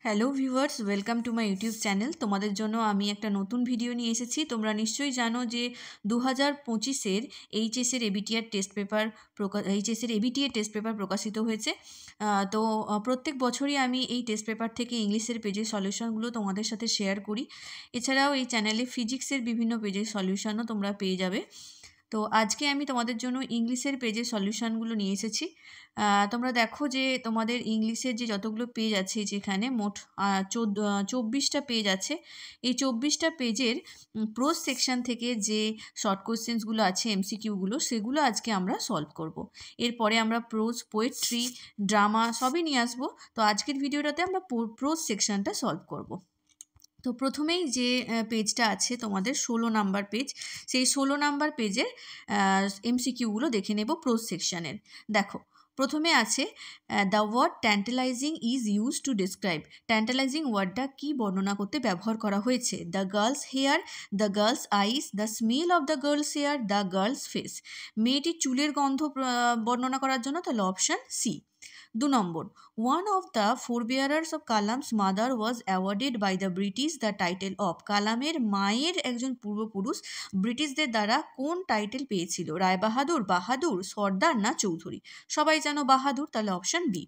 Hello viewers, welcome to my YouTube channel. তোমাদের জন্য আমি একটা নতুন ভিডিও নিয়ে এসেছি। তোমরা নিশ্চয়ই জানো যে 2025-এর এইচএসের এবিটিআর টেস্ট পেপার এইচএসের এবিটিএ টেস্ট পেপার প্রকাশিত হয়েছে। তো প্রত্যেক বছরই আমি এই টেস্ট পেপার থেকে ইংলিশের পেজের সলিউশনগুলো তোমাদের সাথে শেয়ার করি। এছাড়াও এই চ্যানেলে ফিজিক্সের বিভিন্ন পেজের সলিউশনও তোমরা পেয়ে যাবে। তো আজকে আমি তোমাদের জন্য ইংলিশের পেজের সলিউশনগুলো নিয়ে এসেছি। তোমরা দেখো যে তোমাদের ইংলিশের যে যতগুলো পেজ আছে, যেখানে মোট 24টা পেজ আছে। এই 24টা পেজের প্রোজ সেকশন থেকে যে শর্ট কোয়েশ্চেন্সগুলো আছে, এমসিকিউগুলো, সেগুলো আজকে আমরা সলভ করব। এরপরে আমরা প্রোজ, পোয়েট্রি, ড্রামা সবই নিয়ে আসবো। তো আজকের ভিডিওটাতে আমরা প্রোজ সেকশনটা সলভ করব। তো প্রথমেই যে পেজটা আছে তোমাদের 16 নাম্বার পেজ, সেই 16 নাম্বার পেজের এমসিকিউগুলো দেখে নেব প্রোজ সেকশনের। দেখো, প্রথমে আছে the word tantalising is use to describe. Tantalising ওয়ার্ডটা কি বর্ণনা করতে ব্যবহার করা হয়েছে? The girl's hair, the girl's eyes, the smell of the girl's hair, the girl's face. মেয়েটির চুলের গন্ধ বর্ণনা করার জন্য তাহলে option C. 2 number, one of the forebearers of Kalam's mother was awarded by the British the title of। কালামের মায়ের একজন পূর্বপুরুষ ব্রিটিশদের দ্বারা কোন টাইটেল পেয়েছিল? রায়বাহাদুর, বাহাদুর, সর্দার না চৌধুরী? সবাই জানো বাহাদুর, তাহলে অপশান বি।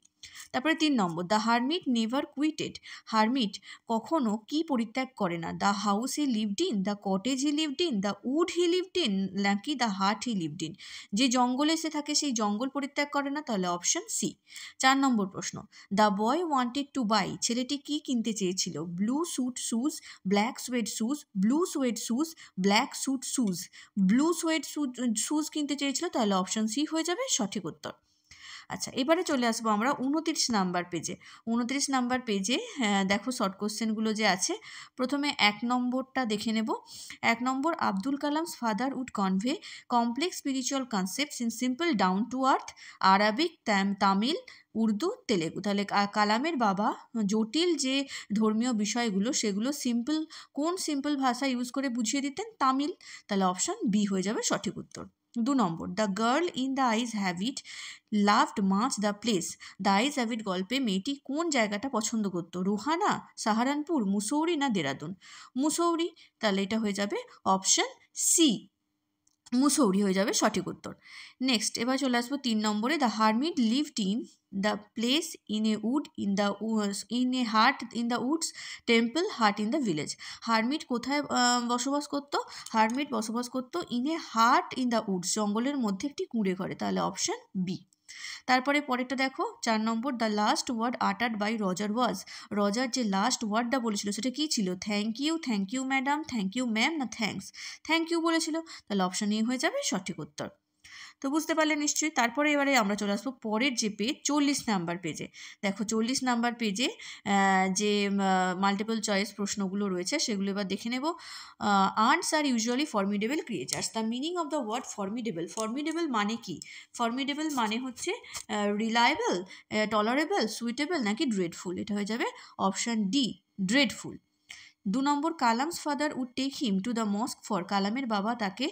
তারপরে 3 নম্বর, the hermit never quitted. Hermit কখনো কি পরিত্যাগ করে না? The house he lived in, the cottage he lived in, the wood he lived in, নাকি the hut he lived in? যে জঙ্গলে সে থাকে সেই জঙ্গল পরিত্যাগ করে না, তাহলে অপশান সি। 4 নম্বর প্রশ্ন, the boy wanted to buy. ছেলেটি কি কিনতে চেয়েছিল? Blue suit shoes, black suede shoes, blue suede shoes, black suit shoes. Blue suede shoes কিনতে চেয়েছিল, তাহলে অপশান সি হয়ে যাবে সঠিক উত্তর। আচ্ছা, এবারে চলে আসবো আমরা 29 নাম্বার পেজে। 29 নাম্বার পেজে দেখো শর্ট কোশ্চেনগুলো যে আছে। প্রথমে 1 নম্বরটা দেখে নেব। 1 number, Abdul Kalam's father would convey complex spiritual concepts in simple down to earth Arabic, Tamil, Urdu, Telugu. তাহলে কালামের বাবা জটিল যে ধর্মীয় বিষয়গুলো সেগুলো কোন সিম্পল ভাষা ইউজ করে বুঝিয়ে দিতেন? তামিল। তাহলে অপশান বি হয়ে যাবে সঠিক উত্তর। 2 number, the girl in the eyes have it loved much the place. The eyes have it গল্পে মেয়েটি কোন জায়গাটা পছন্দ করতো? রুহানা, সাহারানপুর, মুসৌরি না দেরাদুন? মুসৌরি। তাহলে এটা হয়ে যাবে অপশান সি, মুসৌরি হয়ে যাবে সঠিক উত্তর। নেক্সট, এবার চলে আসবো 3 নম্বরে, the hermit lived in the place in a wood in a hut in the woods, temple, hut in the village. Hermit কোথায় বসবাস করতো? হারমিট বসবাস করতো in a hut in the woods, জঙ্গলের মধ্যে একটি কুঁড়ে ঘরে। তাহলে অপশান বি। তারপরে পরেরটা দেখো, 4 number, the last word uttered by Roger was. Roger যে লাস্ট ওয়ার্ডটা বলেছিল সেটা কি ছিল? Thank you madam, thank you ma'am, না থ্যাঙ্কস? থ্যাংক ইউ বলেছিল, তাহলে অপশান এ হয়ে যাবে সঠিক উত্তর। তো বুঝতে পারলে নিশ্চয়ই। তারপরে এবারে আমরা চলে আসবো পরের যে পেজ, 40 নাম্বার পেজে। দেখো 40 নাম্বার পেজে যে মাল্টিপল চয়েস প্রশ্নগুলো রয়েছে সেগুলো এবার দেখে নেব। Ants are usually formidable creatures. The meaning of the word formidable. Formidable মানে কি? ফর্মিডেবল মানে হচ্ছে রিলায়েবল, টলারেবল, সুইটেবল নাকি ড্রেডফুল? এটা হয়ে যাবে অপশান ডি, ড্রেডফুল। 2 নম্বর, Kalam's father would take him to the mosque for. কালামের বাবা তাকে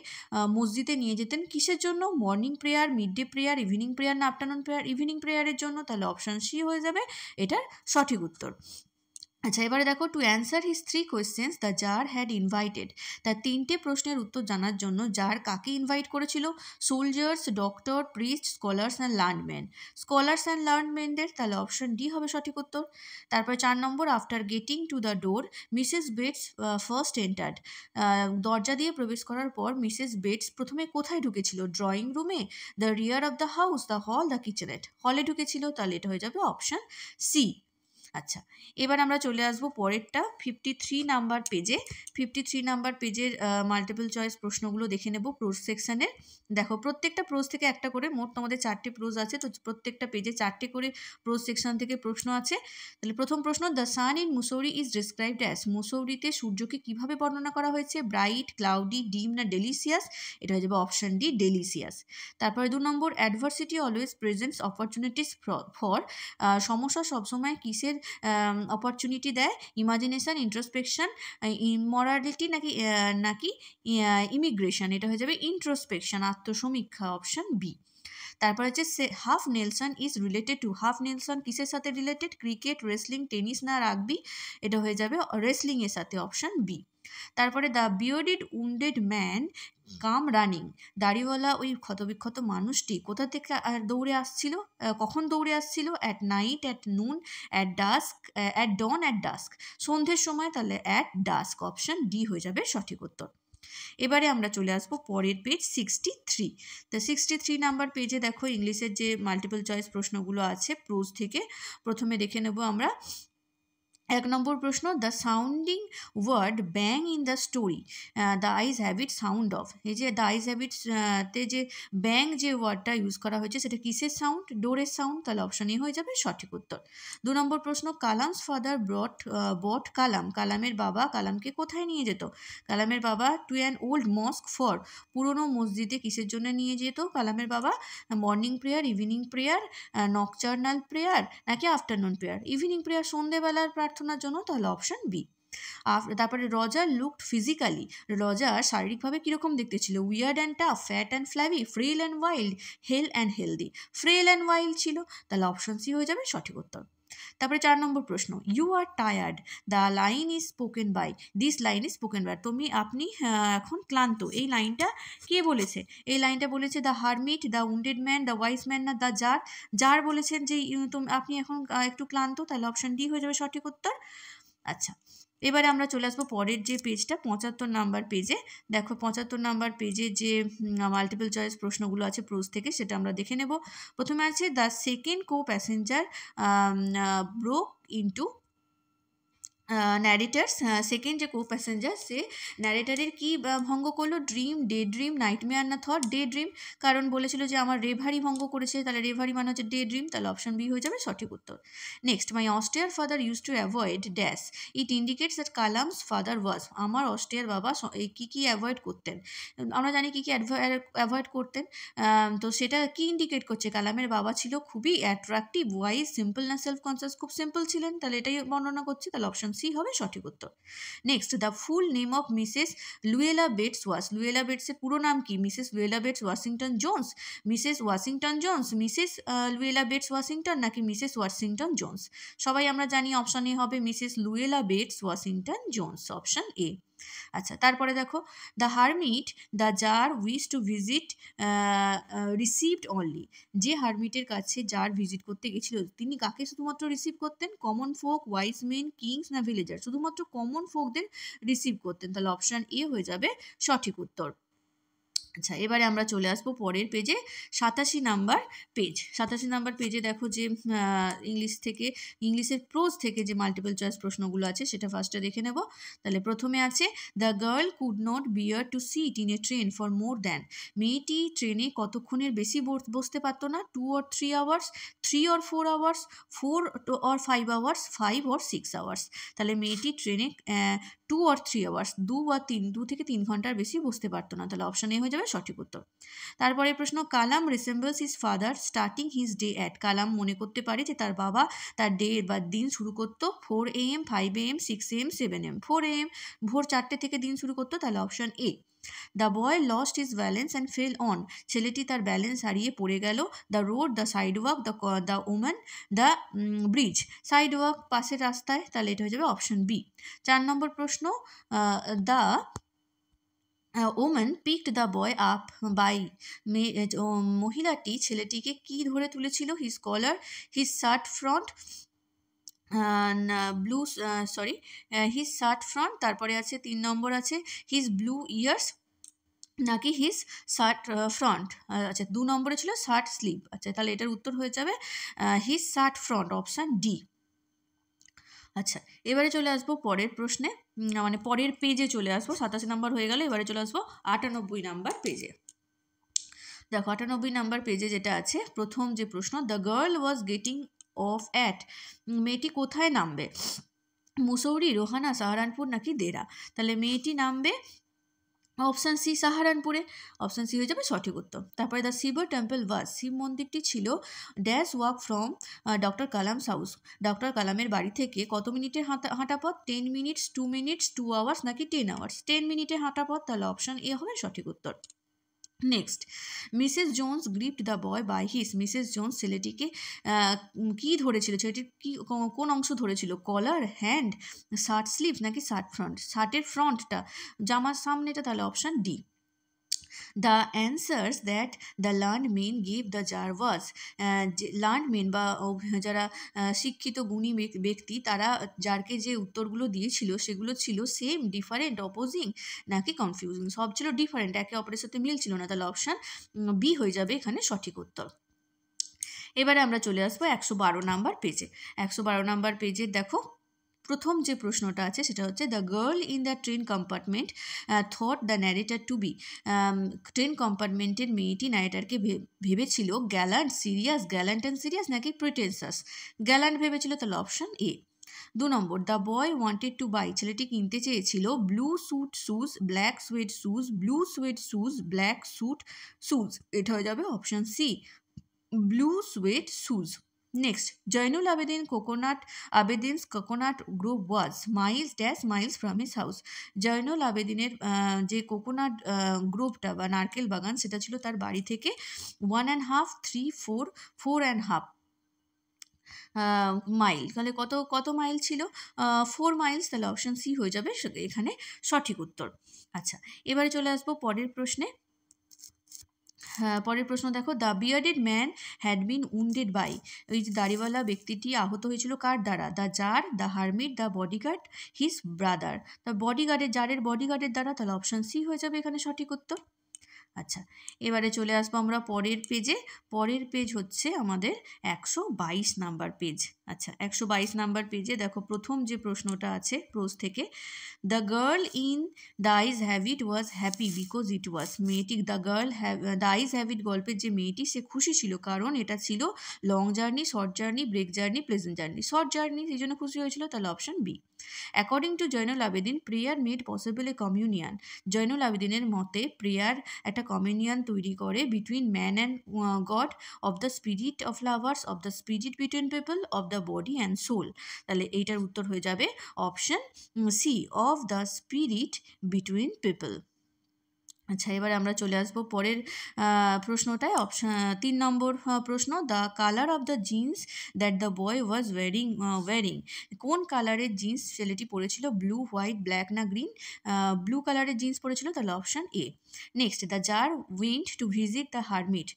মসজিদে নিয়ে যেতেন কিসের জন্য? Morning prayer, midday prayer, evening prayer না আফটারনুন প্রেয়ার? ইভিনিং প্রেয়ারের জন্য। তাহলে অপশান সি হয়ে যাবে এটার সঠিক উত্তর। আচ্ছা, এবারে দেখো, to answer his 3 questions the tsar had invited. তার 3টে প্রশ্নের উত্তর জানার জন্য জার কাকে ইনভাইট করেছিল? Soldiers, doctor, priest, scholars and learned men. Scholars and লার্নম্যানদের। তাহলে অপশন ডি হবে সঠিক উত্তর। তারপর 4 number, after getting to the door Mrs Bates first entered. দরজা দিয়ে প্রবেশ করার পর মিসেস বেটস প্রথমে কোথায় ঢুকেছিল? ড্রয়িং রুমে, the rear of the house, the hall, the kitchenette? হলে ঢুকেছিল, তাহলে এটা হয়ে যাবে অপশান সি। আচ্ছা, এবার আমরা চলে আসবো পরেরটা 53 নাম্বার পেজে। 53 নাম্বার পেজের মাল্টিপল চয়েস প্রশ্নগুলো দেখে নেব প্রোজ সেকশানে। দেখো, প্রত্যেকটা প্রোজ থেকে একটা করে, মোট তোমাদের 4টে প্রোজ আছে, তো প্রত্যেকটা পেজে 4টে করে প্রোজ সেকশন থেকে প্রশ্ন আছে। তাহলে প্রথম প্রশ্ন, the sun in Mussoorie is described as. মুসৌরিতে সূর্যকে কিভাবে বর্ণনা করা হয়েছে? ব্রাইট, ক্লাউডি, ডিম না ডেলিসিয়াস? এটা হয়ে যাবে অপশান ডি, ডেলিসিয়াস। তারপরে 2 number, adversity always presents opportunities for. সমস্যা সবসময় কিসের অপরচুনিটি দেয়? ইমাজিনেশন, ইন্ট্রোস্পেকশন, ইমরালিটি নাকি ইমিগ্রেশন? এটা হয়ে যাবে ইন্ট্রোস্পেকশন, আত্মসমীক্ষা, অপশান বি। তারপর হচ্ছে half Nelson is related to, half Nelson কিসের সাথে রিলেটেড? ক্রিকেট, রেসলিং, টেনিস না রাগবি? এটা হয়ে যাবে রেসলিং এর সাথে, অপশন বি। তারপরে the bearded wounded man come running, দাড়িওয়ালা ওই ক্ষতবিক্ষত মানুষটি কোথা থেকে দৌড়ে আসছিল, কখন দৌড়ে আসছিল? At night, at noon, at dusk, at dawn, at dusk, সন্ধ্যের সময়, তাহলে অ্যাট ডাস্ক, অপশন ডি হয়ে যাবে সঠিক উত্তর। এবারে আমরা চলে আসবো পরের পেজ 63। তো 63 নাম্বার পেজে দেখো ইংলিশের যে মাল্টিপল চয়েস প্রশ্নগুলো আছে প্রোজ থেকে। প্রথমে দেখে নেব আমরা 1 নম্বর প্রশ্ন, the sounding word bang in the story the eyes habit sound of, এই যে দ্য আইজ হ্যাবিট তে যে ব্যাং যে ওয়ার্ডটা ইউজ করা হয়েছে সেটা কিসের সাউন্ড? ডোরের সাউন্ড, তাহলে অপশন এ হয়ে যাবে সঠিক উত্তর। 2 নম্বর প্রশ্ন, কালামস ফাদার বট কালাম, কালামের বাবা কালামকে কোথায় নিয়ে যেত? কালামের বাবা to an old mosque for, পুরনো মসজিদে কিসের জন্য নিয়ে যেত কালামের বাবা? Morning prayer, evening prayer, nocturnal prayer নাকি আফটারনুন প্রেয়ার? ইভিনিং প্রেয়ার, সন্ধ্যেবেলার প্রার্থনার জন্য, তাহলে অপশন বি। তারপরে রজার লুকড ফিজিক্যালি, রজার শারীরিকভাবে কীরকম দেখতে ছিল? Weird and tough, fat and flabby, frail and wild, hale and healthy? Frail and wild ছিল, তাহলে অপশন সি হয়ে যাবে সঠিক উত্তর। তারপরে 4 নম্বর প্রশ্ন, you are tired, the line is spoken by, this line is spoken by, আপনি এখন ক্লান্ত, এই লাইনটা কে বলেছে? এই লাইনটা বলেছে the hermit, the wounded man, the wise man না দ্য জার? জার বলেছেন যে আপনি এখন একটু ক্লান্ত, তাহলে অপশন ডি হয়ে যাবে সঠিক উত্তর। আচ্ছা, এবারে আমরা চলে আসবো পরের যে পেজটা 75 নাম্বার পেজে। দেখো 75 নাম্বার পেজে যে মাল্টিপল চয়েস প্রশ্নগুলো আছে প্রোজ থেকে, সেটা আমরা দেখে নেব। প্রথমে আছে the second co passenger broke into narrator's, second যে কো প্যাসেঞ্জার সে ন্যারেটারের কি ভঙ্গ করলো? ড্রিম, ডে ড্রিম, নাইটমেয়ার না থট? ডে ড্রিম, কারণ বলেছিল যে আমার রেভারি ভঙ্গ করেছে, তাহলে রেভারি মানে হচ্ছে ডে ড্রিম, তাহলে অপশন বি হয়ে যাবে সঠিক উত্তর। নেক্সট, মাই অস্ট্রিয়ার father use to avoid dash, it indicates that Kalam's father ওয়াজ, আমার অস্ট্রিয়ার বাবা কী অ্যাভয়েড করতেন? আমরা জানি কী অ্যাভয়েড করতেন, তো সেটা কি ইন্ডিকেট করছে? কালামের বাবা ছিল খুবই অ্যাট্রাকটিভ, ওয়াইজ, সিম্পল না সেলফ কনসিয়াস? খুব সিম্পল ছিলেন, তাহলে এটাই বর্ণনা করছে, তাহলে অপশন সি হবে সঠিক উত্তর। Next, the full name of Mrs Luella Bates was, Luella বেটসের পুরো নাম কি? Mrs Luella Bates Washington Jones, Mrs Washington Jones, Mrs Luella Bates Washington নাকি মিসেস ওয়াশিংটন জোন্স? সবাই আমরা জানি অপশন এ হবে Mrs Luella Bates Washington Jones, option A. আচ্ছা, তারপরে দেখো the hermit the tsar wish to visit received only, যে হারমিটের কাছে যার ভিজিট করতে গেছিল তিনি কাকে শুধুমাত্র রিসিভ করতেন? Common folk, wise men, kings না ভিলেজার? শুধুমাত্র কমন ফোকদের রিসিভ করতেন, তাহলে অপশন এ হয়ে যাবে সঠিক উত্তর। আচ্ছা, এবারে আমরা চলে আসবো পরের পেজে 87 নাম্বার পেজ। 87 নাম্বার পেজে দেখো যে ইংলিশের প্রোজ থেকে যে মাল্টিপল চয়েস প্রশ্নগুলো আছে সেটা ফার্স্টে দেখে নেব। তাহলে প্রথমে আছে the girl could not bear to sit in a train for more than, মেয়েটি ট্রেনে কতক্ষণের বেশি বসতে পারতো না? 2 or 3 hours, 3 or 4 hours, 4 or 5 hours, 5 or 6 hours? তাহলে মেয়েটি ট্রেনে 2 or 3 hours, 2 থেকে 3 ঘন্টার বেশি বসতে পারতো না, তাহলে অপশন এ হয়ে যাবে সঠিক উত্তর। তারপরে প্রশ্ন, Kalam resembles his father starting his day at, Kalam মনে করতে পারে যে তার বাবা তার ডে বা দিন শুরু করতো 4 AM, 5 AM, 6 AM, 7 AM। 4 AM, ভোর 4টে থেকে দিন শুরু করতো, তাহলে option A. The boy lost his balance and fell on, ছেলেটি তার ব্যালেন্স হারিয়ে পড়ে গেল। The road, the sidewalk, the woman, the bridge, sidewalk পাশের রাস্তায়, তাহলে এটা হয়ে যাবে অপশন বি। 4 নম্বর প্রশ্ন, the woman picked the boy up by, মহিলাটি ছেলেটিকে কি ধরে তুলেছিল? His collar, his shirt front, his shirt front, তারপরে আছে 3 নম্বর আছে হিজ ব্লু ইয়ার্স নাকি হিজ শার্ট ফ্রন্ট। আচ্ছা, 2 নম্বরে ছিল শার্ট স্লিভ। আচ্ছা, তাহলে এটার উত্তর হয়ে যাবে his shirt front, option D. আচ্ছা, এবারে চলে আসবো পরের প্রশ্নে, মানে পরের পেজে চলে আসবো। 87 নাম্বার হয়ে গেল, এবারে চলে আসবো 98 নাম্বার পেজে। দেখো 98 নাম্বার পেজে যেটা আছে, প্রথম যে প্রশ্ন, the girl was getting of at, মেয়েটি কোথায় নামবে? মুসৌরি, রোহানা, সাহারানপুর নাকি দেরা? তাহলে মেয়েটি নামবে অপশান সি সাহারানপুরে, অপশান সি হয়ে যাবে সঠিক উত্তর। তারপরে দ্য শিব টেম্পল ওয়াজ, শিব মন্দিরটি ছিল dash walk from doctor Kalam's house, doctor কালামের বাড়ি থেকে কত মিনিটের হাঁটা পথ? 10 minutes, 2 minutes, 2 hours নাকি 10 hours? 10 মিনিটের হাঁটা পথ, তাহলে অপশান এ হবে সঠিক উত্তর। Next, Mrs Jones gripped the boy by his. Mrs Jones ছেলেটিকে কি ধরেছিল, ছেলেটির কি কোন অংশ ধরেছিল? কলার, হ্যান্ড, শার্ট স্লিভ নাকি শার্ট ফ্রন্ট? শার্টের ফ্রন্টটা, জামার সামনেটা, তাহলে option D. The answers that the learned men gave the tsar was. Learned men বা যারা শিক্ষিত গুণী ব্যক্তি, তারা জারকে যে উত্তরগুলো দিয়েছিল সেগুলো ছিল সেম, ডিফারেন্ট, অপোজিং নাকি কনফিউজিং? সব ছিল ডিফারেন্ট, একে অপরের সাথে মিল ছিল না, তাহলে অপশান বি হয়ে যাবে এখানে সঠিক উত্তর। এবারে আমরা চলে আসবো 112 নাম্বার পেজে। 112 নাম্বার পেজে দেখো প্রথম যে প্রশ্নটা আছে সেটা হচ্ছে, the girl in the train compartment thought the narrator to be. Train কম্পার্টমেন্টের মেয়েটি ন্যারেটারকে ভেবেছিল gallant, serious, gallant and serious নাকি প্রিটেন্সাস? গ্যালান্ট ভেবেছিল, তাহলে option A. 2 number, the boy wanted to buy. ছেলেটি কিনতে চেয়েছিল blue suit shoes, black suede shoes, blue suede shoes, black suit shoes. এটা হয়ে যাবে option C, blue suede shoes. Next, Zainul Abedin's coconut grove was miles dash Miles from his house. Zainul আবেদিনের যে coconut গ্রোভটা বা নারকেল বাগান, সেটা ছিল তার বাড়ি থেকে 1.5, 3, 4, 4.5 মাইল। তাহলে কত কত মাইল ছিল? 4 মাইলস, তাহলে অপশান সি হয়ে যাবে এখানে সঠিক উত্তর। আচ্ছা, এবারে চলে আসবো পরের প্রশ্নে। পরের প্রশ্ন দেখো, the bearded man had been wounded by. ওই যে দাড়িওয়ালা ব্যক্তিটি আহত হয়েছিল কার দ্বারা? The tsar, the hermit, the bodyguard, his brother. The বডিগার্ডের, জারের বডিগার্ডের দ্বারা, তাহলে অপশান সি হয়ে যাবে এখানে সঠিক উত্তর। আচ্ছা, এবারে চলে আসবো আমরা পরের পেজে। পরের পেজ হচ্ছে আমাদের 122 নাম্বার পেজ। আচ্ছা, 122 নাম্বার পেজে দেখো প্রথম যে প্রশ্নটা আছে প্রোজ থেকে, the girl in the eyes have it was happy because it was. মেয়েটি, দ্য আইজ হ্যাভ ইট গল্পের যে মেয়েটি, সে খুশি ছিল কারণ এটা ছিল long journey, short journey, break journey, pleasant journey. Short journey, সেই জন্য খুশি হয়েছিল, তাহলে option B. According to Zainul Abedin, prayer made possible a communion. Zainul আবেদিনের মতে প্রেয়ার একটা কমিউনিয়ন তৈরি করে between man and God, of the spirit of lovers, of the spirit between people, of the body and soul. তাহলে এইটার উত্তর হয়ে যাবে option C, of the spirit between people. আচ্ছা, এবারে আমরা চলে আসবো পরের প্রশ্নটায়। অপশান 3 নম্বর প্রশ্ন, the colour of the jeans that the boy was wearing. কোন কালারের জিন্স ছেলেটি পরেছিল? ব্লু, হোয়াইট, ব্ল্যাক না গ্রিন? ব্লু কালারের জিন্স পরেছিল, তাহলে option A. Next, the tsar went to visit the hermit.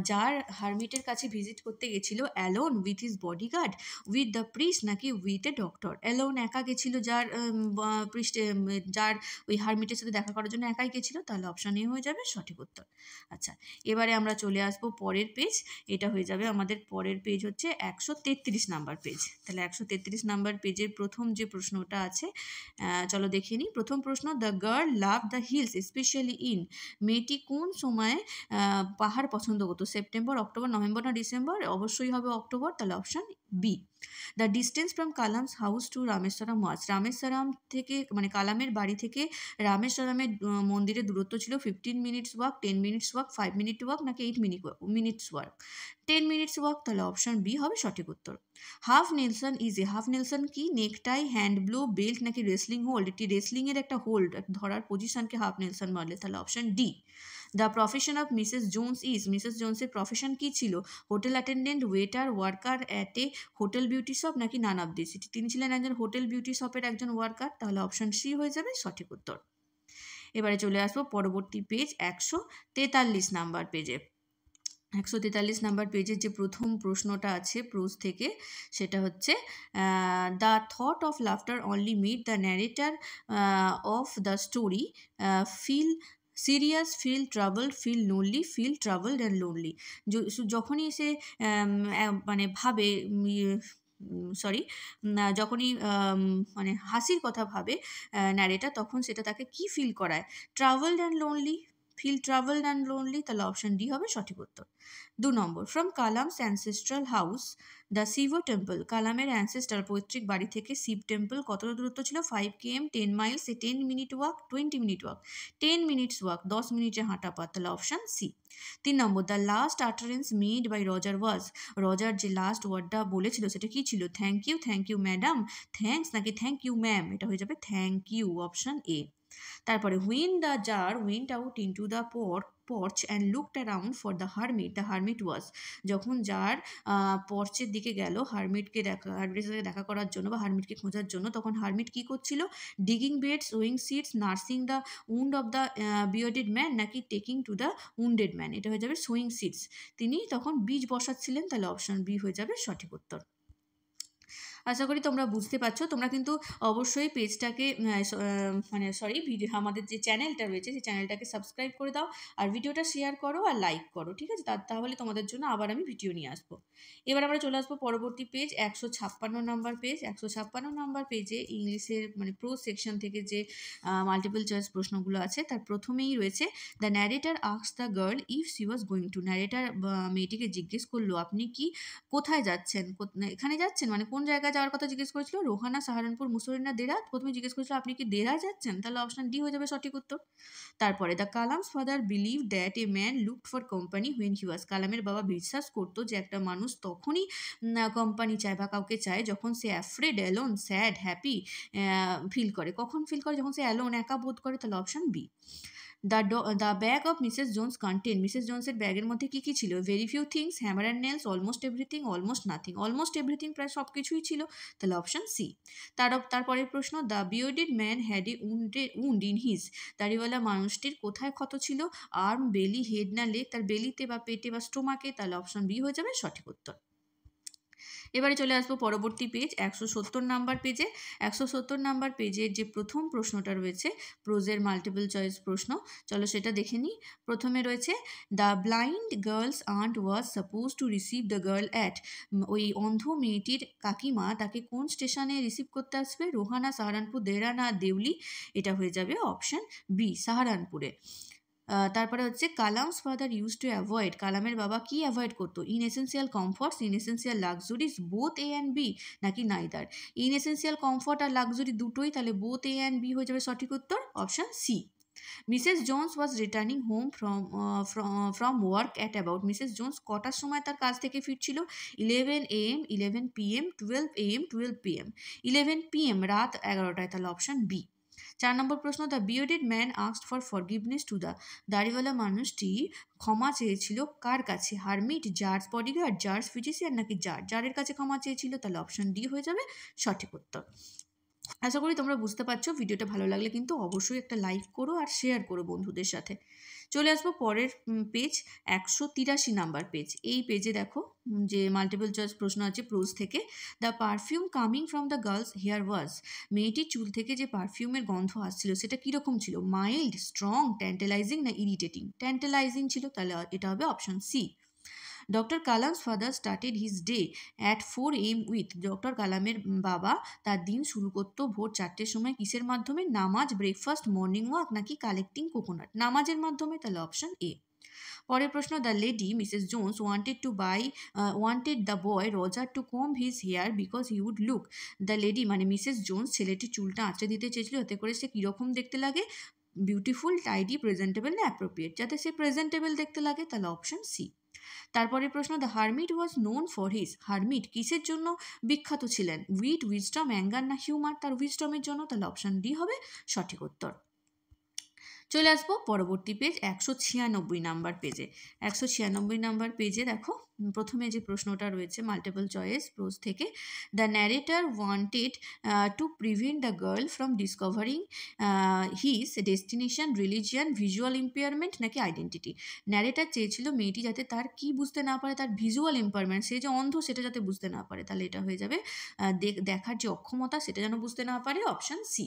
Tsar হারমিটের কাছে ভিজিট করতে গেছিল alone, with his bodyguard, with the priest নাকি উইথ এ ডক্টর? অ্যালোন, একা গেছিল, যার পৃষ্ঠে, যার ওই হারমিটের সাথে দেখা করার জন্য একাই গেছিল, তাহলে অপশান এ হয়ে যাবে সঠিক উত্তর। আচ্ছা, এবারে আমরা চলে আসবো পরের পেজ। এটা হয়ে যাবে আমাদের পরের পেজ হচ্ছে 133 নাম্বার পেজ। তাহলে 133 নাম্বার পেজের প্রথম যে প্রশ্নটা আছে, চলো দেখে নিই। প্রথম প্রশ্ন, the girl love the hills specially in. মেয়েটি কোন সময় পাহাড় পছন্দ করতো? সেপ্টেম্বর, অক্টোবর, নভেম্বর না ডিসেম্বর? অবশ্যই হবে অক্টোবর, তাহলে option B. The distance from Kalam's house to Rameswaram was. Rameswaram থেকে, মানে কালামের বাড়ি থেকে রামেশ্বরমের মন্দিরের দূরত্ব ছিল 15 minutes walk, 10 minutes walk, 5 minute walk নাকি 8 মিনিটস ওয়াক? 10 মিনিটস ওয়াক, তাহলে অপশান বি হবে সঠিক উত্তর। Half Nelson is a. Half Nelson কি? নেকটাই, হ্যান্ড ব্লো, বেল্ট নাকি রেসলিং হোল্ড? এটি রেসলিংয়ের একটা হোল্ড, ধরার পজিশনকে হাফ নেলসন বলে, তাহলে option D. The profession of Mrs Jones is. মিসেস জোন্সের প্রফেশন কী ছিল? Hotel attendant, waiter, worker at a hotel beauty shop নাকি নান অফ দিস? তিনি ছিলেন একজন হোটেল বিউটি শপের একজন ওয়ার্কার, তাহলে অপশান সি হয়ে যাবে সঠিক উত্তর। এবারে চলে আসবো পরবর্তী পেজ 143 নাম্বার পেজে। 143 নাম্বার পেজের যে প্রথম প্রশ্নটা আছে প্রোজ থেকে, সেটা হচ্ছে, the thought of laughter only made the narrator of the story feel serious, feel travelled, feel lonely, feel travelled and lonely. যখনই সে মানে ভাবে, যখনই মানে হাসির কথা ভাবে ন্যারেটার, তখন সেটা তাকে কি ফিল করায়? Travelled and lonely, feel travelled and lonely, তাহলে অপশান ডি হবে সঠিক উত্তর। 2 নম্বর, from Kalam's ancestral house the Shiva temple. কালামের অ্যানসেস্টার পৈতৃক বাড়ি থেকে শিব টেম্পল কতটা দূরত্ব ছিল? 5 km, 10 miles, 10 minute walk, 20 minute walk? 10 minutes walk, 10 মিনিটে হাঁটা পথ, তাহলে option C. 3 number, the last utterance made by Roger was. Roger যে লাস্ট ওয়ার্ডটা বলেছিল সেটা কি ছিল? থ্যাংক ইউ ম্যাডাম, থ্যাঙ্কস নাকি থ্যাংক ইউ ম্যাম? এটা হয়ে যাবে থ্যাংক ইউ, অপশান এ। তারপরে, when the tsar went out into the porch and looked around for the hermit was, যখন যার পর্চের দিকে গেল হারমিটের সাথে দেখা করার জন্য বা হারমিটকে খোঁজার জন্য, তখন হারমিট কি করছিল? Digging bed, sowing seeds, nursing the wound of the bearded man, নাকি taking to the wounded man? এটা হয়ে যাবে সোয়িং সিডস। তিনি তখন বীজ বসাচ্ছিলেন, তাহলে অপশন বি হয়ে যাবে সঠিক উত্তর। আশা করি তোমরা বুঝতে পারছো। তোমরা কিন্তু অবশ্যই পেজটাকে ভিডিও আমাদের যে চ্যানেলটা রয়েছে সেই চ্যানেলটাকে সাবস্ক্রাইব করে দাও, আর ভিডিওটা শেয়ার করো আর লাইক করো, ঠিক আছে? তাহলে তোমাদের জন্য আবার আমি ভিডিও নিয়ে আসবো। এবার আমরা চলে আসবো পরবর্তী পেজ 156 নম্বর পেজ। 156 নম্বর পেজে ইংলিশের প্রো সেকশন থেকে যে মাল্টিপল চয়েস প্রশ্নগুলো আছে তার প্রথমেই রয়েছে the narrator asks the girl if she was going to. Narrator মেয়েটিকে জিজ্ঞেস করলো আপনি কি কোথায় যাচ্ছেন, এখানে যাচ্ছেন, মানে কোন জায়গায় যাওয়ার কথা জিজ্ঞেস করেছিল? রোহানা, সাহারানপুর, মুসরিনা, দেরাত। প্রথমে জিজ্ঞেস করেছিল আপনি কি দেরায় যাচ্ছেন, তাহলে অপশন ডি হয়ে যাবে সঠিক উত্তর। তারপরে the Kalam's father believe that a man looked for company when he was. কালামের বাবা বিশ্বাস করতো যে একটা মানুষ তখনই কোম্পানি চায় বা কাউকে চায় যখন সে afraid, alone, sad, happy feel করে। কখন ফিল করে? যখন সে অ্যালোন, একা বোধ করে, তাহলে option B. The bag of Mrs Jones contain. মিসেস জোন্সের ব্যাগের মধ্যে কী কী ছিল? Very few things, hammer and nails, almost everything, almost nothing. Almost everything প্রায় সব কিছুই ছিল, তাহলে অপশন সি। তারপরের প্রশ্ন the bearded man had a wound in his. দাড়িওয়ালা মানুষটির কোথায় ক্ষত ছিল? আর্ম, বেলি, হেড না লেগ? তার বেলিতে বা পেটে বা স্টোমাকে, তাহলে অপশন বি হয়ে যাবে সঠিক উত্তর। এবারে চলে আসবো পরবর্তী পেজ 170 নাম্বার পেজে। 170 নাম্বার পেজের যে প্রথম প্রশ্নটা রয়েছে প্রোজের মাল্টিপল চয়েস প্রশ্ন, চলো সেটা দেখে নিই। প্রথমে রয়েছে the blind girl's aunt was suppose to receive the girl at. ওই অন্ধ মেয়েটির কাকিমা তাকে কোন স্টেশনে রিসিভ করতে আসবে? রোহানা, সাহারানপুর, দেরা না দেউলি? এটা হয়ে যাবে অপশন বি, সাহারানপুরে। তারপরে হচ্ছে Kalam's father use to avoid. কালামের বাবা কি অ্যাভয়েড করতো? Inessential comforts, inessential luxuries, both A and B, নাকি নাইদার? ইনএসেন্সিয়াল কমফর্ট আর লাক্সুরি দুটোই, তাহলে বোথ এ অ্যান্ড বি হয়ে যাবে সঠিক উত্তর, option C. Mrs Jones was returning home from work at about. Mrs Jones কটার সময় তার কাজ থেকে ফিরছিল? 11 AM, 11 PM, 12 AM, 12 PM। 11 PM, রাত 11টায়, তাহলে অপশন বি। 4 নম্বর প্রশ্ন the bearded man asked for forgiveness to the. দাড়িওয়ালা মানুষটি ক্ষমা চেয়েছিল কার কাছে? হারমিট, জার্জ বডিগার্ড, জার্জ ফিজিশিয়ান, নাকি জারের কাছে ক্ষমা চেয়েছিল? তাহলে অপশন ডি হয়ে যাবে সঠিক উত্তর। আশা করি তোমরা বুঝতে পারছো। ভিডিওটা ভালো লাগলে কিন্তু অবশ্যই একটা লাইক করো আর শেয়ার করো বন্ধুদের সাথে। চলে আসবো পরের পেজ 183 নাম্বার পেজ। এই পেজে দেখো যে মাল্টিপল চয়েস প্রশ্ন আছে প্রোজ থেকে। The perfume coming from the girl's hair was. মেয়েটির চুল থেকে যে পারফিউমের গন্ধ আসছিল সেটা কীরকম ছিল? মাইল্ড, স্ট্রং, ট্যান্টালাইজিং, না ইরিটেটিং? ট্যান্টালাইজিং ছিল, তাহলে এটা হবে option C. Doctor Kalam's father started his day at 4 AM with. Doctor কালামের বাবা তার দিন শুরু করতো ভোর 4টের সময় কিসের মাধ্যমে? নামাজ, ব্রেকফাস্ট, মর্নিং ওয়াক, নাকি কালেক্টিং কোকোনাট? নামাজের মাধ্যমে, তাহলে অপশন এ। পরের প্রশ্ন the lady Mrs Jones wanted the boy Roger to comb his hair because he would look. The lady মানে মিসেস জোন্স ছেলেটির চুলটা আঁচড়ে দিতে চেয়েছিল যাতে করে সে কীরকম দেখতে লাগে? বিউটিফুল, টাইডি, প্রেজেন্টেবল, না অ্যাপ্রোপ্রিয়েট? যাতে সে প্রেজেন্টেবল দেখতে লাগে, তাহলে অপশন সি। তারপরে প্রশ্ন the hermit was known for his. Hermit কিসের জন্য বিখ্যাত ছিলেন? উইট, উইজডম, অ্যাঙ্গার, না হিউমার? তার উইজডমের জন্য, তাহলে অপশন ডি হবে সঠিক উত্তর। চলে আসবো পরবর্তী পেজ 196 নাম্বার পেজে। 196 নাম্বার পেজে দেখো প্রথমে যে প্রশ্নটা রয়েছে মাল্টিপল চয়েস প্রোজ থেকে। The narrator wanted to prevent the girl from discovering his destination, religion, visual impairment, নাকি আইডেন্টিটি? ন্যারেটার চেয়েছিল মেয়েটি যাতে তার কি বুঝতে না পারে? তার ভিজুয়াল ইম্পেয়ারমেন্ট, সে যে অন্ধ সেটা যাতে বুঝতে না পারে, তাহলে এটা হয়ে যাবে দেখার যে অক্ষমতা সেটা যেন বুঝতে না পারে, option C.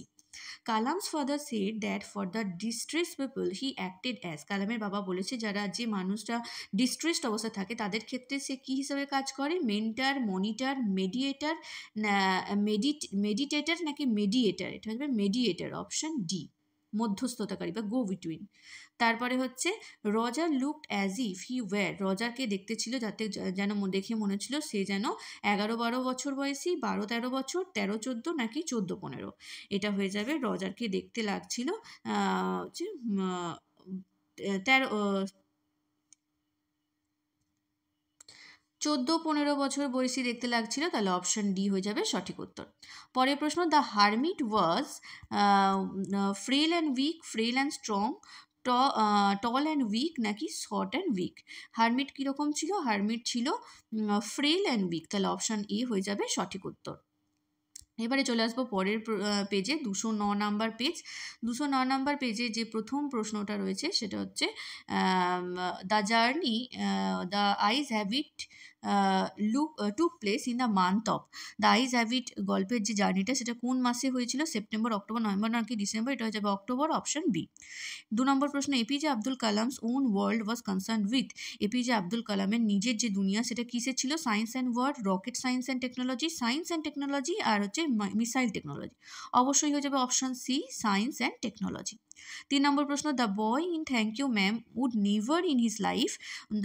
Kalam's father said that for the distress people he acted as. কালামের বাবা বলেছে যে মানুষরা ডিস্ট্রেসড অবস্থায় থাকে তাদের ক্ষেত্রে সে কী হিসাবে কাজ করে? মেন্টার, মনিটর, মেডিয়েটার, মেডিটেটর, নাকি মেডিয়েটার? এটা হবে মেডিয়েটার, অপশন ডি, মধ্যস্থতাকারী বা গো বিটুইন। তারপরে হচ্ছে Roger looked as if he were. রজারকে দেখতে ছিল যাতে যেন দেখে মনে ছিল সে যেন 11-12 বছর বয়সী, 12-13 বছর, 13-14, নাকি 14-15? এটা হয়ে যাবে রজারকে দেখতে লাগছিল 14-15 বছর বয়সী দেখতে লাগছিল, তাহলে অপশন ডি হয়ে যাবে সঠিক উত্তর। পরের প্রশ্ন the hermit was frail and weak, frail and strong, tall and weak নাকি শর্ট অ্যান্ড উইক? হারমিট কীরকম ছিল? হারমিট ছিল ফ্রেল অ্যান্ড উইক, তাহলে অপশান এ হয়ে যাবে সঠিক উত্তর। এবারে চলে আসবো পরের পেজে, 209 নাম্বার পেজ। 209 নাম্বার পেজে যে প্রথম প্রশ্নটা রয়েছে সেটা হচ্ছে the journey the eyes have it took place in the month of. The eyes have it গল্পের যে জার্নিটা সেটা কোন মাসে হয়েছিল? সেপ্টেম্বর, অক্টোবর, নভেম্বর নাকি ডিসেম্বর? এটা হয়ে যাবে অক্টোবর, অপশন বি। 2 নম্বর প্রশ্ন, APJ Abdul Kalam's own world was concern with. APJ Abdul কালামের নিজের যে দুনিয়া সেটা কিসে ছিল? Science and word, rocket science and technology, science and technology, আর হচ্ছে মিসাইল টেকনোলজি। অবশ্যই হয়ে যাবে option C, science and technology. 3 নম্বর প্রশ্ন, the boy in thank you ma'am would never in his life.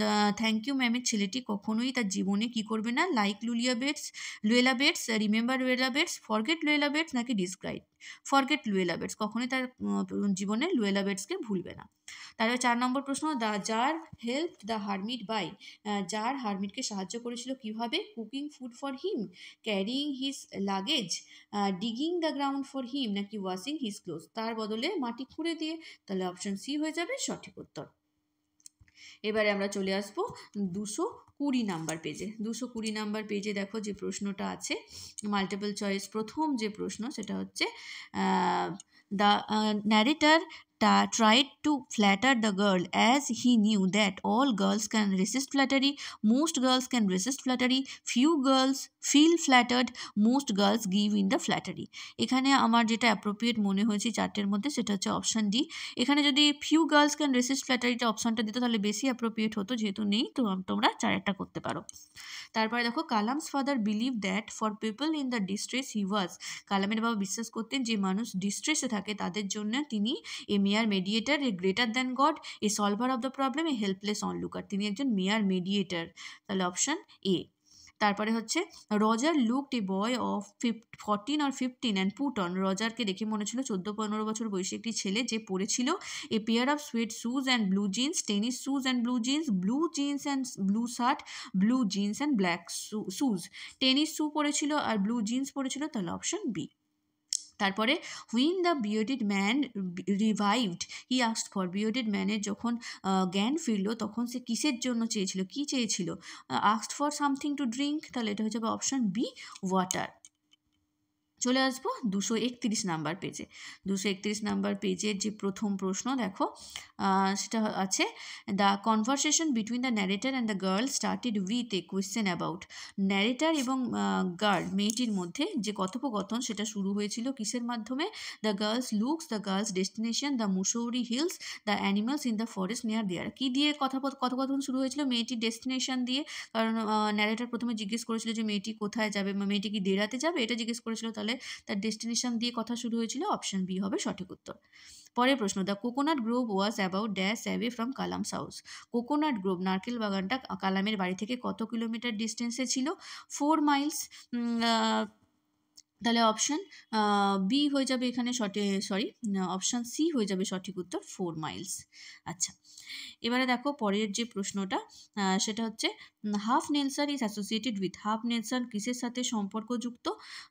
The thank you ম্যামের ছেলেটি কখনোই তার জীবনে কি করবে না? Like Luella Bates, remember Luella Bates, forget Luella Bates নাকি ডিসক্রাইব? ফরগেট লুয়েলা বেটস, কখনোই তার জীবনে লুয়েলা বেটসকে ভুলবে না। তারপরে 4 নম্বর প্রশ্ন, the tsar help the hermit by. Tsar হারমিটকে সাহায্য করেছিল কিভাবে? Cooking food for him, carrying his luggage, digging the ground for him নাকি ওয়াশিং হিজ ক্লোথস? তার বদলে মাটি খুঁড়ে দিয়ে, তাহলে অপশন সি হয়ে যাবে সঠিক উত্তর। এবারে আমরা চলে আসবো 220 নাম্বার পেজে। 220 নাম্বার পেজে দেখো যে প্রশ্নটা আছে মাল্টিপল চয়েস। প্রথম যে প্রশ্ন সেটা হচ্ছে the narrator tried to flatter the girl as he knew that all girls can resist flattery, most girls can resist flattery, few girls feel flattered, most girls give in the flattery। এখানে আমার যেটা appropriate মনে হয়েছে চারটের মধ্যে সেটা হচ্ছে option D. এখানে যদি ফিউ গার্লস ক্যান রেসিস্ট ফ্ল্যাটারিটা অপশানটা দিত তাহলে বেশি অ্যাপ্রোপ্রিয়েট হতো, যেহেতু নেই তো তোমরা চারেরটা করতে পারো। তারপরে দেখো, Kalam's father believe that for people in the distress he was. কালামের বাবা বিশ্বাস করতেন যে মানুষ ডিস্ট্রেসে থাকে তাদের জন্য তিনি a mere mediator, a greater than God, a solver of the problem, a helpless onlooker. তিনি একজন মেয়ার মেডিয়েটার, তাহলে অপশান এ। তারপরে হচ্ছে Roger looked a boy of 14 or 15 and put on. রজারকে দেখে মনে ছিল 14-15 বছর বয়সী একটি ছেলে যে পরেছিল a pair of suede shoes and blue jeans, tennis shoes and blue jeans, blue jeans and blue shirt, blue jeans and black shoes. Tennis shoe পরেছিল আর ব্লু জিন্স পরেছিল, তাহলে অপশন বি। তারপরে when the bearded man revived he asked for. Bearded ম্যানের যখন জ্ঞান ফিরল তখন সে কিসের জন্য চেয়েছিল? কি চেয়েছিল? Asked for something to drink, তাহলে এটা হয়ে যাবে অপশন বি, ওয়াটার। চলে আসবো 231 নাম্বার পেজে। 231 নাম্বার পেজের যে প্রথম প্রশ্ন দেখো সেটা আছে the conversation between the narrator and the girl started with a question about. Narrator এবং গার্ল মেয়েটির মধ্যে যে কথোপকথন সেটা শুরু হয়েছিল কিসের মাধ্যমে? The girl's looks, the girl's destination, the Mussoorie hills, the animals in the forest near there. কী দিয়ে কথোপকথন শুরু হয়েছিল? মেয়েটির ডেস্টিনেশন দিয়ে, কারণ ন্যারেটার প্রথমে জিজ্ঞেস করেছিল যে মেয়েটি কোথায় যাবে, মেয়েটি কি দেরাতে যাবে, এটা জিজ্ঞেস করেছিল, তাহলে তার ডেস্টিনেশন দিয়ে কথা শুরু হয়েছিল, অপশন বি হবে সঠিক উত্তর। পরের প্রশ্ন, the coconut grove was about dash away from Kalam's house. Coconut Grove নারকেল বাগানটা কালামের বাড়ি থেকে কত কিলোমিটার ডিস্টেন্সে ছিল? 4 মাইলস। তাহলে অপশান বি হয়ে যাবে এখানে অপশান সি হয়ে যাবে সঠিক উত্তর, 4 মাইলস। আচ্ছা, এবারে দেখো পরের যে প্রশ্নটা সেটা হচ্ছে half Nelson is associated with. Half Nelson কিসের সাথে সম্পর্কযুক্ত?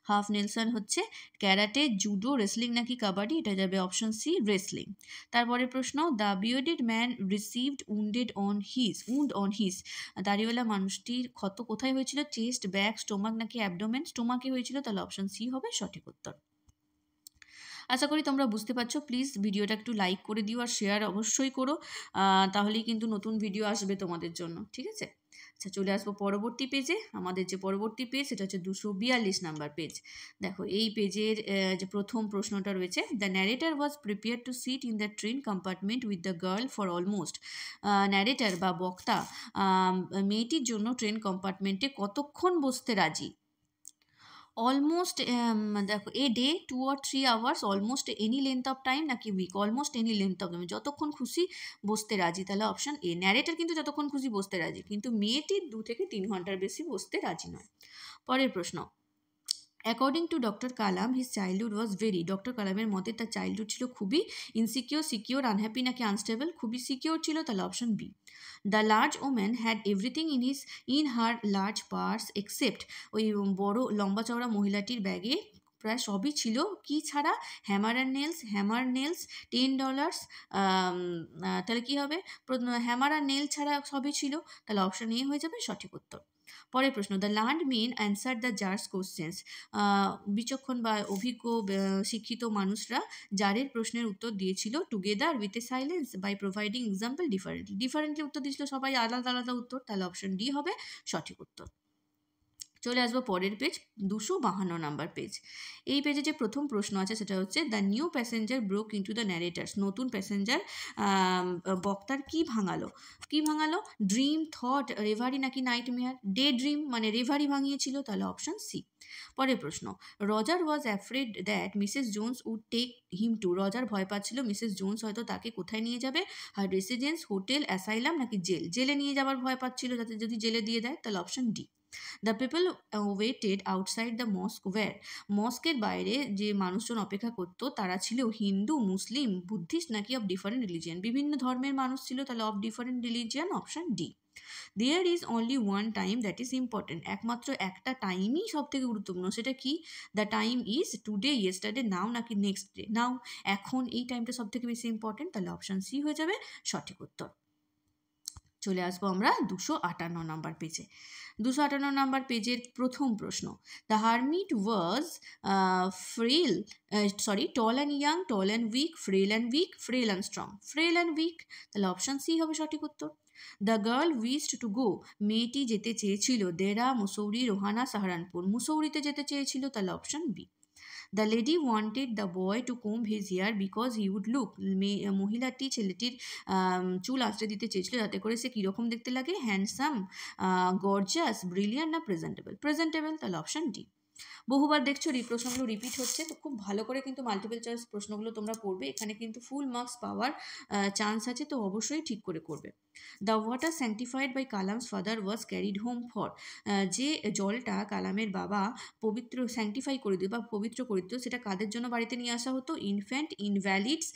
হাফ নেলসন হচ্ছে ক্যারাটে, জুডো, রেসলিং নাকি কাবাডি? এটা যাবে অপশন সি, রেসলিং। তারপরে প্রশ্ন, the bearded man received wound on his. দাড়িওয়ালা মানুষটির ক্ষত কোথায় হয়েছিল? চেস্ট, ব্যাক, স্টোমাক নাকি অ্যাবডোমেন? স্টোমাকে হয়েছিল, তাহলে অপশন সি হবে সঠিক উত্তর। আশা করি তোমরা বুঝতে পারছো। প্লিজ ভিডিওটা একটু লাইক করে দিও আর শেয়ার অবশ্যই করো, তাহলেই কিন্তু নতুন ভিডিও আসবে তোমাদের জন্য, ঠিক আছে? আচ্ছা, চলে আসবো পরবর্তী পেজে। আমাদের যে পরবর্তী পেজ সেটা হচ্ছে 242 নাম্বার পেজ। দেখো এই পেজের যে প্রথম প্রশ্নটা রয়েছে, the narrator was prepare to sit in the train compartment with the girl for almost. Narrator বা বক্তা মেয়েটির জন্য ট্রেন কম্পার্টমেন্টে কতক্ষণ বসতে রাজি? অলমোস্ট দেখো, a day, 2 or 3 hours, almost any length of time নাকি week? Almost any length of time, যতক্ষণ খুশি বসতে রাজি, তাহলে অপশান এ। ন্যারেটার কিন্তু যতক্ষণ খুশি বসতে রাজি, কিন্তু মেয়েটির 2 থেকে 3 ঘন্টার বেশি বসতে রাজি নয়। পরের প্রশ্ন, according to doctor Kalam his childhood was very. Doctor কালামের মতে তার চাইল্ডহুড ছিল খুবই সিকিওর, আনহ্যাপি নাকি আনস্টেবল? খুবই সিকিওর ছিল, তাহলে option B. The large woman had everything in her large purse except. ওই বড় লম্বা চওড়া মহিলাটির ব্যাগে প্রায় সবই ছিল, কি ছাড়া? হ্যামার নেলস $10, তাহলে কি হবে? হ্যামার আর নেল ছাড়া সবই ছিল, তাহলে অপশন এ হয়ে যাবে সঠিক উত্তর। পরের প্রশ্ন, the learned men answer the tsar's questions. বিচক্ষণ বা অভিজ্ঞ শিক্ষিত মানুষরা জারের প্রশ্নের উত্তর দিয়েছিল together with a silence by providing example differently উত্তর দিয়েছিল, সবাই আলাদা আলাদা উত্তর, তাহলে অপশন ডি হবে সঠিক উত্তর। চলে আসবো পরের পেজ, 252 নাম্বার পেজ। এই পেজে যে প্রথম প্রশ্ন আছে সেটা হচ্ছে, the new passenger broke into the narrator's. নতুন প্যাসেঞ্জার বক্তার কি ভাঙালো? ড্রিম, থট, রেভারি নাকি নাইটমেয়ার? ডে ড্রিম, মানে রেভারি ভাঙিয়েছিল, তাহলে অপশন সি। পরের প্রশ্ন, Roger was afraid that Mrs Jones would take him to. Roger ভয় পাচ্ছিল মিসেস জোনস হয়তো তাকে কোথায় নিয়ে যাবে? আর রেসিডেন্স, হোটেল, অ্যাসাইলাম নাকি জেল? জেলে নিয়ে যাবার ভয় পাচ্ছিল, যাতে যদি জেলে দিয়ে দেয়, তাহলে option D. The people waited outside the mosque were. মস্কের বাইরে যে মানুষজন অপেক্ষা করতো তারা ছিল হিন্দু, মুসলিম, বুদ্ধিস্ট নাকি অফ ডিফারেন্ট রিলিজিয়ান? বিভিন্ন ধর্মের মানুষ ছিল, তাহলে of different religion, option D. There is only one time that is important. একমাত্র একটা টাইমই সব থেকে গুরুত্বপূর্ণ, সেটা কি? The time is today, yesterday, now নাকি নেক্সট ডে? নাও, এখন, এই টাইমটা সব থেকে বেশি ইম্পর্টেন্ট, তাহলে অপশন সি হয়ে যাবে সঠিক উত্তর। চলে আসবো আমরা 258 নাম্বার পেজে। 258 নাম্বার পেজের প্রথম প্রশ্ন, the hermit was tall and young, tall and weak, frail and weak, frail and strong? Frail and weak, তাহলে অপশন সি হবে সঠিক উত্তর। The girl wished to go, মেয়েটি যেতে চেয়েছিল দেরা, মুসৌরি, রোহানা, সাহারানপুর? মুসৌরিতে যেতে চেয়েছিল, তাহলে option B. The lady wanted the boy to comb his hair because he would look, মহিলাটি ছেলেটির চুল আঁচড়ে দিতে চেয়েছিল যাতে করে সে কীরকম দেখতে লাগে? হ্যান্ডসাম, গর্জিয়াস, ব্রিলিয়ান্ট না প্রেজেন্টেবল? প্রেজেন্টেবল, তাহলে অপশন ডি। বহুবার দেখছো প্রশ্নগুলো রিপিট হচ্ছে, তো খুব ভালো করে কিন্তু মাল্টিপল চয়েস প্রশ্নগুলো তোমরা করবে, এখানে কিন্তু ফুল মার্কস পাওয়ার চান্স আছে, তো অবশ্যই ঠিক করে করবে। The water sanctified by Kalam's father was carried home for. যে জলটা কালামের বাবা স্যাংটিফাই করে দিত বা পবিত্র করে দিত, সেটা কাদের জন্য বাড়িতে নিয়ে আসা হতো? ইনফ্যান্ট, ইনভ্যালিডস,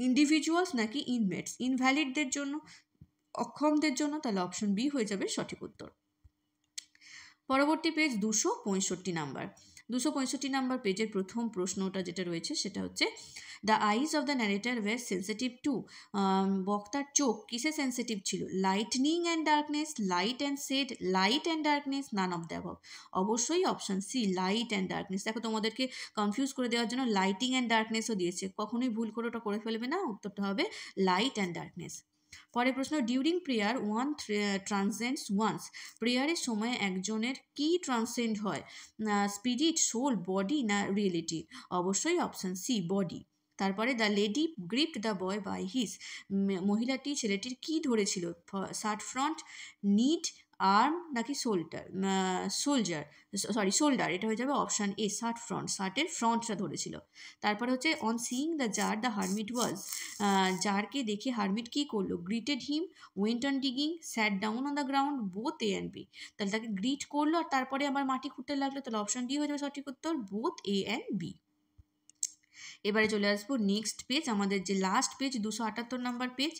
ইন্ডিভিজুয়ালস নাকি ইনমেটস? ইনভ্যালিডদের জন্য, অক্ষমদের জন্য, তাহলে অপশন বি হয়ে যাবে সঠিক উত্তর। পরবর্তী পেজ 265 নাম্বার। 265 নাম্বার পেজের প্রথম প্রশ্নটা যেটা রয়েছে সেটা হচ্ছে, the eyes of the narrator were sensitive to. বক্তার চোখ কিসে সেন্সিটিভ ছিল? Lightning and darkness, light and shade, light and darkness, none of the above? অবশ্যই option C, light and darkness. দেখো তোমাদেরকে কনফিউজ করে দেওয়ার জন্য লাইটিং অ্যান্ড ডার্কনেসও দিয়েছে, কখনোই ভুল করে ওটা করে ফেলবে না, উত্তরটা হবে লাইট অ্যান্ড ডার্কনেস। পরের প্রশ্ন, during prayer one transcends one's. প্রেয়ারের সময় একজনের কি ট্রান্সেন্ড হয়? স্পিরিট, সোল, বডি না রিয়েলিটি? অবশ্যই অপশন সি, বডি। তারপরে, the lady gripped the boy by his. মহিলাটি ছেলেটির কি ধরেছিল? শার্ট ফ্রন্ট, নিড, আর্ম নাকি শোল্ডার? এটা হয়ে যাবে অপশান এ, শার্ট ফ্রন্ট, শার্টের ফ্রন্টটা ধরেছিল। তারপরে হচ্ছে, on seeing the tsar the hermit was. জারকে দেখে হারমিট কি করলো? Greeted him, went on digging, sat down on the ground, both A and B? তাহলে তাকে গ্রিট করলো আর তারপরে আবার মাটি খুঁড়তে লাগলো, তাহলে অপশন ডি হয়ে যাবে সঠিক উত্তর, বোথ এ অ্যান্ড বি। এবারে চলে আসবো নেক্সট পেজ, আমাদের যে লাস্ট পেজ 278 নাম্বার পেজ।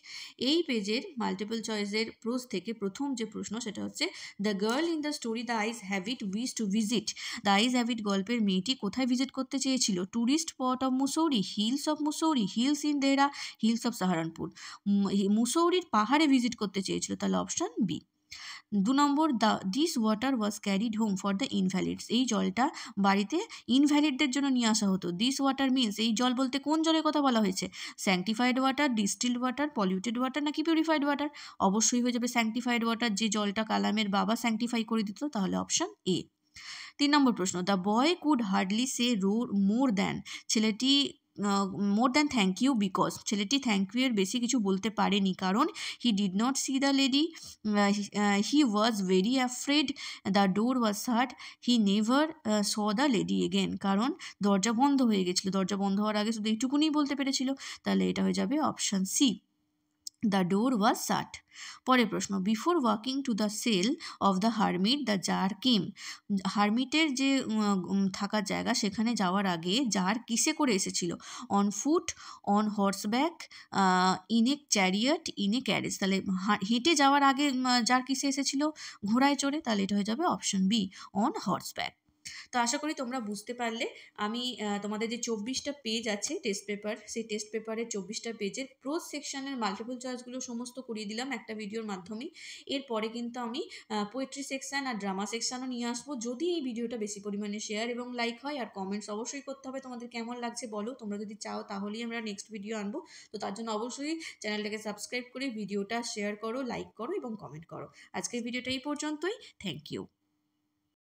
এই পেজের মাল্টিপল চয়েসের প্রোজ থেকে প্রথম যে প্রশ্ন সেটা হচ্ছে, the girl in the story the eyes have it wish to visit. The eyes have it গল্পের মেয়েটি কোথায় ভিজিট করতে চেয়েছিল? Tourist spot of Mussoorie, hills of Mussoorie, hills in Dehra, hills of Saharanpur? মুসৌরির পাহাড়ে ভিজিট করতে চেয়েছিল, তাহলে অপশন বি। 2 নম্বর, this water was carried home for the invalids. এই জলটা বাড়িতে ইনভ্যালিডদের জন্য নিয়ে আসা হতো। দিস ওয়াটার মিনস, এই জল বলতে কোন জলের কথা বলা হয়েছে? স্যাংটিফাইড water, distilled water, polluted water নাকি পিউরিফাইড ওয়াটার? অবশ্যই হয়ে যাবে স্যাংটিফাইড ওয়াটার, যে জলটা কালামের বাবা স্যাংটিফাই করে দিত, তাহলে অপশন এ। 3 নম্বর প্রশ্ন, the boy could hardly say more than. ছেলেটি more than thank you because. ছেলেটি থ্যাংক ইউ এর বেশি কিছু বলতে পারেনি, কারণ he did not see the lady, he was very afraid, the door was shut, he never saw the lady again. কারণ দরজা বন্ধ হয়ে গেছিলো, দরজা বন্ধ হওয়ার আগে শুধু এইটুকুনি বলতে পেরেছিল, তাহলে এটা হয়ে যাবে option C, the door was shut. পরের প্রশ্ন, before walking to the cell of the hermit the tsar came. হারমিটের যে থাকার জায়গা সেখানে যাওয়ার আগে জার কিসে করে এসেছিল? On foot, on horseback, in a chariot, in a carriage? তাহলে হেঁটে যাওয়ার আগে জার কিসে এসেছিল? ঘোড়ায় চড়ে, তাহলে এটা হয়ে যাবে অপশন বি, অন হর্সব্যাক। তো আশা করি তোমরা বুঝতে পারলে। আমি তোমাদের যে 24টা পেজ আছে টেস্ট পেপার, সেই টেস্ট পেপারের 24টা পেজের প্রোজ সেকশনের মাল্টিপল চয়েসগুলো সমস্ত করিয়ে দিলাম একটা ভিডিওর মাধ্যমেই। এরপরে কিন্তু আমি পোয়েট্রি সেকশন আর ড্রামা সেকশনও নিয়ে আসবো, যদি এই ভিডিওটা বেশি পরিমাণে শেয়ার এবং লাইক হয়। আর কমেন্টস অবশ্যই করতে হবে, তোমাদের কেমন লাগছে বলো। তোমরা যদি চাও তাহলেই আমরা নেক্সট ভিডিও আনবো। তো তার জন্য অবশ্যই চ্যানেলটাকে সাবস্ক্রাইব করে ভিডিওটা শেয়ার করো, লাইক করো এবং কমেন্ট করো। আজকের ভিডিওটা এই পর্যন্তই। Thank you.